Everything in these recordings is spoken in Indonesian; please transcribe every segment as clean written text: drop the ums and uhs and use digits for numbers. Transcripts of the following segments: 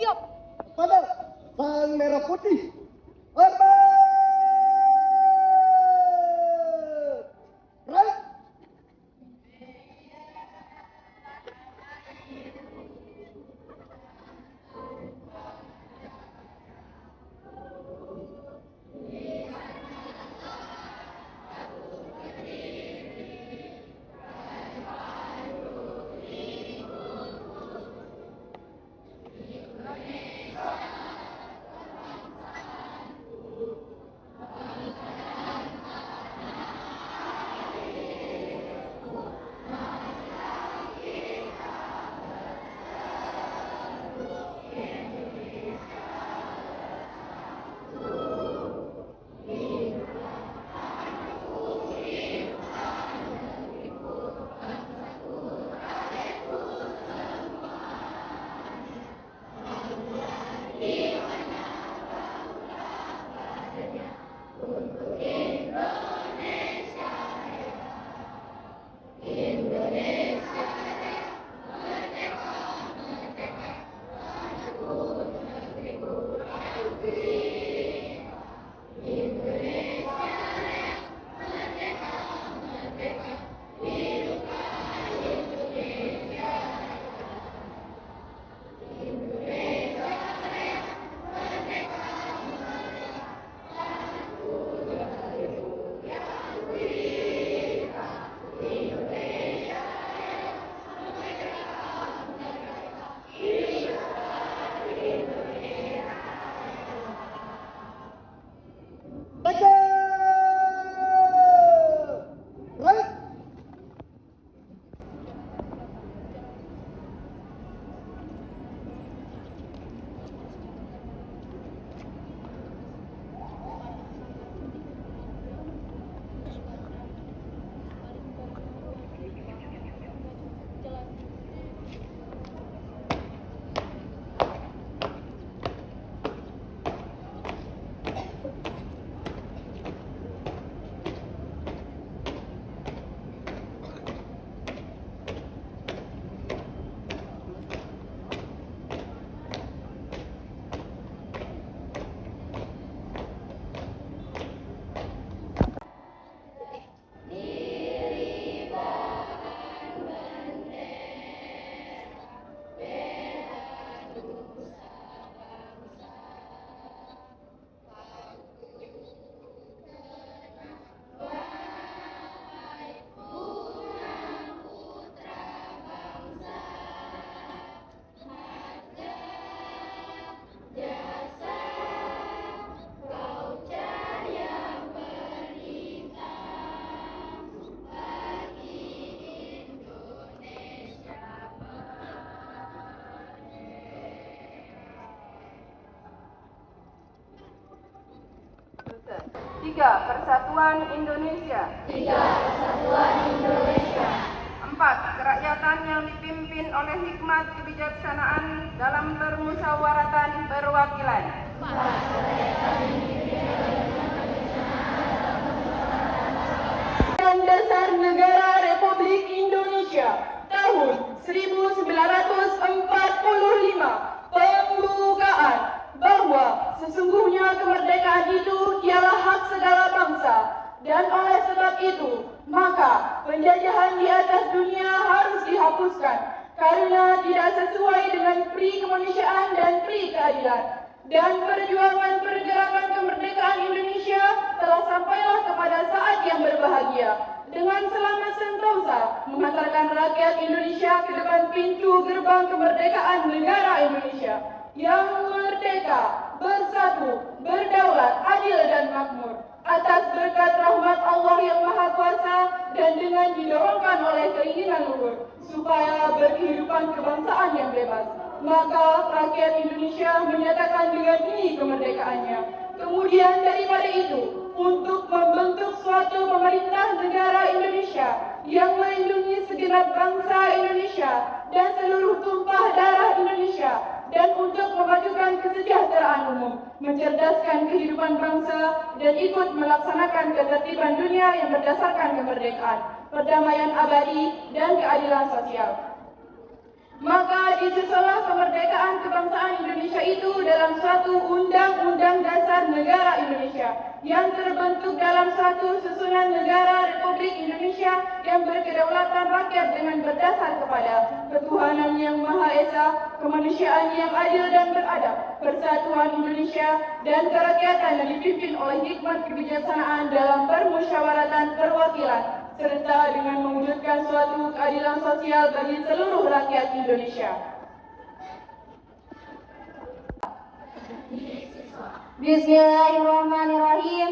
Siap. Pada sang merah putih. Hormat. Right. Tiga, Persatuan Indonesia. 3. Persatuan Indonesia. 4. Kerakyatan yang dipimpin oleh hikmat kebijaksanaan dalam permusyawaratan perwakilan. 4. Kerakyatan yang dipimpin oleh hikmat kebijaksanaan dalam permusyawaratan perwakilan. Dasar Negara Republik Indonesia tahun 1945 pembukaan bahwa sesungguhnya kemerdekaan itu ialah hak segala bangsa, dan oleh sebab itu maka penjajahan di atas dunia harus dihapuskan karena tidak sesuai dengan pri kemanusiaan dan pri keadilan. Dan perjuangan pergerakan kemerdekaan Indonesia telah sampailah kepada saat yang berbahagia dengan selamat sentosa mengantarkan rakyat Indonesia ke depan pintu gerbang kemerdekaan negara Indonesia yang merdeka, bersatu, berdaulat, adil dan makmur atas berkat rahmat Allah yang Maha Kuasa dan dengan didorongkan oleh keinginan luhur supaya berkehidupan kebangsaan yang bebas. Maka rakyat Indonesia menyatakan dengan ini kemerdekaannya. Kemudian daripada itu, untuk membentuk suatu pemerintah negara Indonesia yang melindungi segenap bangsa Indonesia dan seluruh tumpah darah Indonesia, dan untuk memajukan kesejahteraan umum, mencerdaskan kehidupan bangsa, dan ikut melaksanakan ketertiban dunia yang berdasarkan kemerdekaan, perdamaian abadi, dan keadilan sosial. Maka disusunlah kemerdekaan kebangsaan Indonesia itu dalam suatu Undang-Undang Dasar Negara Indonesia yang terbentuk dalam suatu susunan negara Republik Indonesia yang berkedaulatan rakyat dengan berdasar kepada ketuhanan yang Maha Esa, kemanusiaan yang adil dan beradab, persatuan Indonesia dan kerakyatan yang dipimpin oleh hikmat kebijaksanaan dalam permusyawaratan perwakilan, serta dengan mewujudkan suatu keadilan sosial bagi seluruh rakyat Indonesia. Bismillahirrahmanirrahim.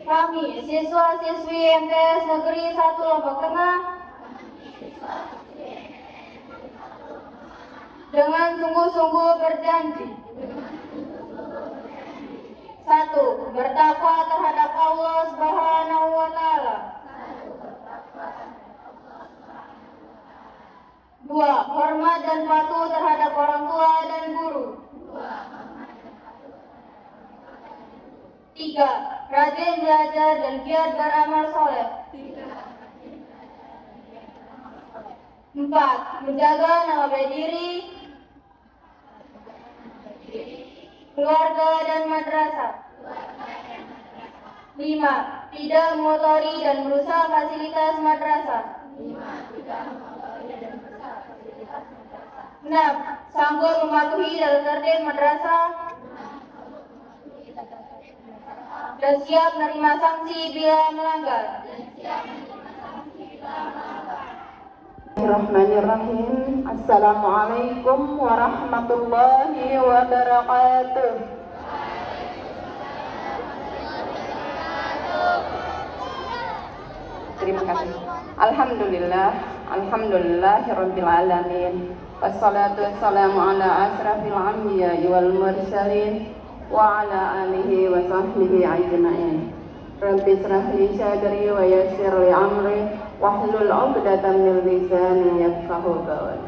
Kami, siswa-siswi MTS Negeri 1 Lombok Tengah, dengan sungguh-sungguh berjanji: 1. Bertakwa terhadap Allah Subhanahu wa Ta'ala. 2. Hormat dan patuh terhadap orang tua dan guru. 3. Rajin belajar dan giat beramal soleh. 4. Menjaga nama baik diri, keluarga dan madrasah. 5. Tidak mengotori dan merusak fasilitas madrasah. 6. Sanggup mematuhi dalam tertib madrasah dan siap menerima sanksi bila melanggar. Bismillahirrahmanirrahim. Assalamualaikum warahmatullahi wabarakatuh. Terima kasih. Alhamdulillahirabbil alamin. Wassalatu wassalamu ala asrafil anbiya'i wal mursalin wa ala alihi wa sahbihi ajma'in. Rabbi israh li sadri wa yassir li amri wahlul 'uqdatam min lisani yafqahu qawli.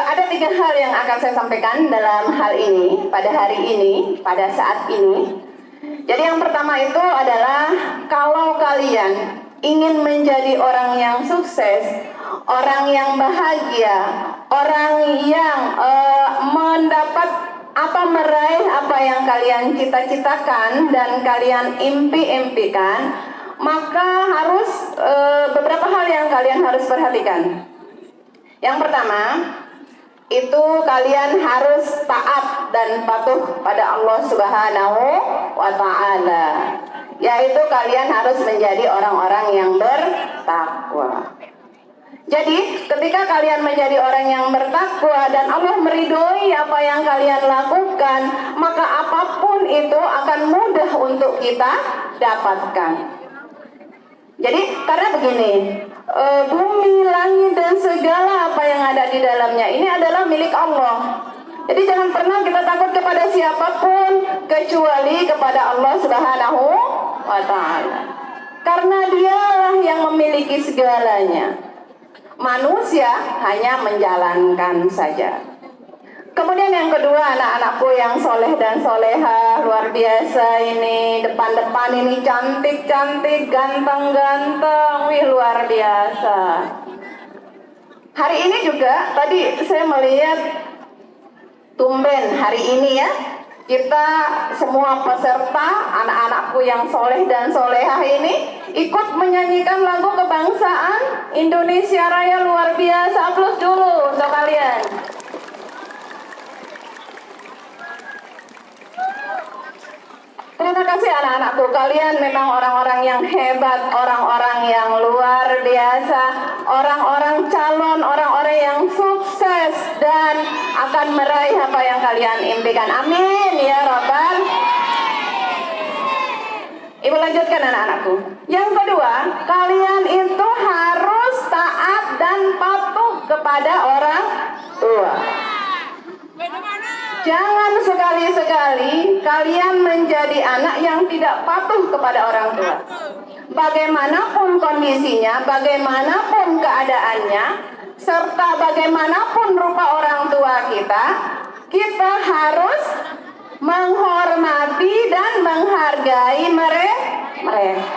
Ada 3 hal yang akan saya sampaikan dalam hal ini, pada hari ini, pada saat ini. Jadi yang pertama itu adalah, kalau kalian ingin menjadi orang yang sukses, orang yang bahagia, orang yang mendapat meraih apa yang kalian cita-citakan dan kalian impi-impikan, maka harus beberapa hal yang kalian harus perhatikan. Yang pertama, itu kalian harus taat dan patuh pada Allah Subhanahu wa Ta'ala, yaitu kalian harus menjadi orang-orang yang bertakwa. Jadi ketika kalian menjadi orang yang bertakwa dan Allah meridhoi apa yang kalian lakukan, maka apapun itu akan mudah untuk kita dapatkan. Jadi karena begini, bumi, langit dan segala apa yang ada di dalamnya ini adalah milik Allah. Jadi jangan pernah kita takut kepada siapapun kecuali kepada Allah Subhanahu wa Ta'ala, karena Dialah yang memiliki segalanya. Manusia hanya menjalankan saja. Kemudian yang kedua, anak-anakku yang soleh dan soleha, luar biasa ini, depan-depan ini cantik-cantik, ganteng-ganteng, wih luar biasa. Hari ini juga tadi saya melihat tumben hari ini ya, kita semua peserta, anak-anakku yang soleh dan solehah ini ikut menyanyikan lagu kebangsaan Indonesia Raya, luar biasa. Aplaus dulu untuk kalian. Terima kasih anak-anakku, kalian memang orang-orang yang hebat, orang-orang yang luar biasa, orang-orang calon, orang-orang yang sukses dan akan meraih apa yang kalian impikan. Amin ya Rabbal. Ibu lanjutkan anak-anakku. Yang kedua, kalian itu harus taat dan patuh kepada orang tua. Jangan sekali-sekali kalian menjadi anak yang tidak patuh kepada orang tua. Bagaimanapun kondisinya, bagaimanapun keadaannya, serta bagaimanapun rupa orang tua kita, kita harus menghormati dan menghargai mereka.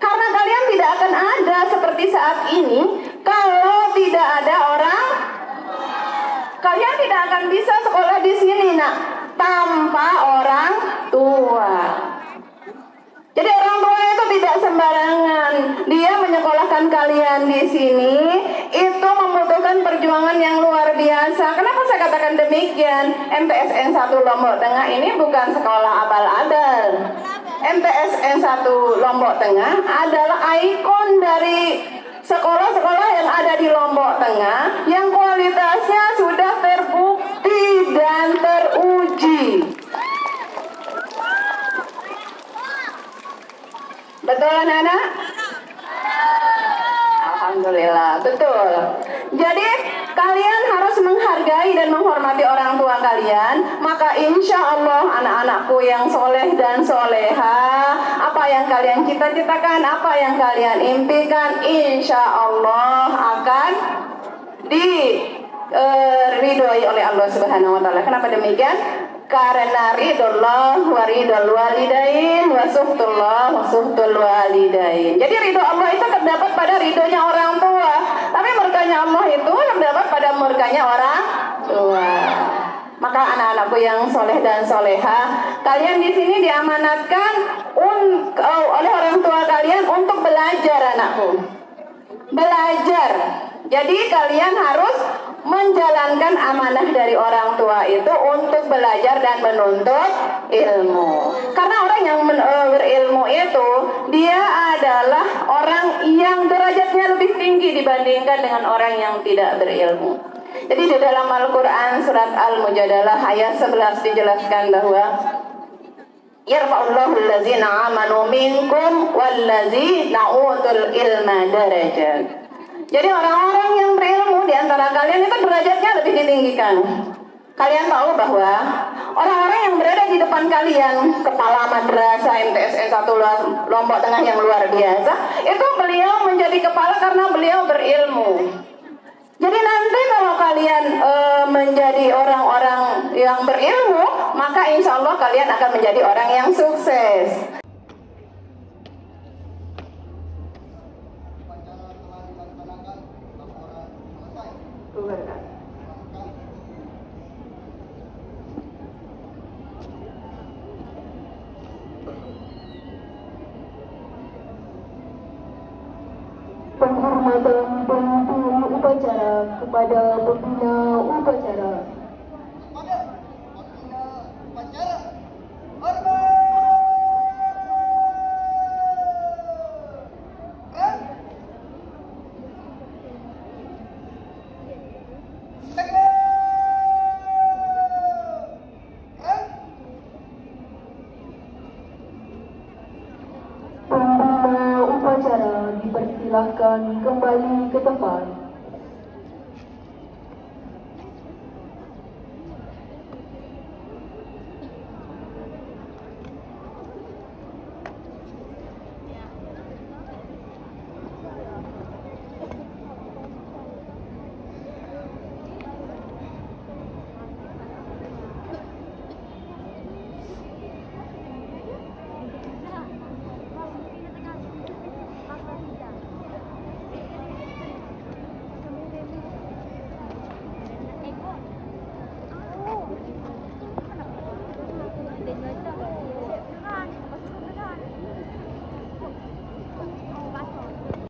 Karena kalian tidak tidak akan ada seperti saat ini kalau tidak ada orang. Kalian tidak akan bisa sekolah di sini, nak, tanpa orang tua. Jadi orang tua itu tidak sembarangan. Dia menyekolahkan kalian di sini itu membutuhkan perjuangan yang luar biasa. Kenapa saya katakan demikian? MTSN 1 Lombok Tengah ini bukan sekolah abal-abal. MTSN 1 Lombok Tengah adalah ikon dari sekolah-sekolah yang ada di Lombok Tengah yang kualitasnya sudah terbukti dan teruji. Betul, anak-anak? Alhamdulillah, betul. Jadi kalian harus menghargai dan menghormati orang tua kalian. Maka insya Allah anak-anakku yang soleh dan soleha, apa yang kalian cita-citakan, apa yang kalian impikan, insya Allah akan diridhoi oleh Allah Subhanahu Wa Taala. Kenapa demikian? Karena ridullah wa ridul walidain wa suhtullah wa suhtul walidain. Jadi ridho Allah itu terdapat pada ridhonya orang tua, tapi murkanya Allah itu terdapat pada murkanya orang tua. Maka anak-anakku yang soleh dan soleha, kalian di sini diamanatkan oleh orang tua kalian untuk belajar, anakku. Belajar. Jadi kalian harus menjalankan amanah dari orang tua itu untuk belajar dan menuntut ilmu. Karena orang yang berilmu itu dia adalah orang yang derajatnya lebih tinggi dibandingkan dengan orang yang tidak berilmu. Jadi di dalam Al-Quran surat Al-Mujadalah ayat 11 dijelaskan bahwa yarfa'ullahu allazina amanu minkum wallazina utul ilma darajat. Jadi orang-orang yang berilmu di antara kalian itu derajatnya lebih ditinggikan. Kalian tahu bahwa orang-orang yang berada di depan kalian, kepala madrasah MTSN 1 Lombok Tengah yang luar biasa, itu beliau menjadi kepala karena beliau berilmu. Jadi nanti kalau kalian menjadi orang-orang yang berilmu, maka insya Allah kalian akan menjadi orang yang sukses. Penghormatan pemimpin upacara kepada pembina upacara. Pembina upacara dipersilahkan kembali ke tempat.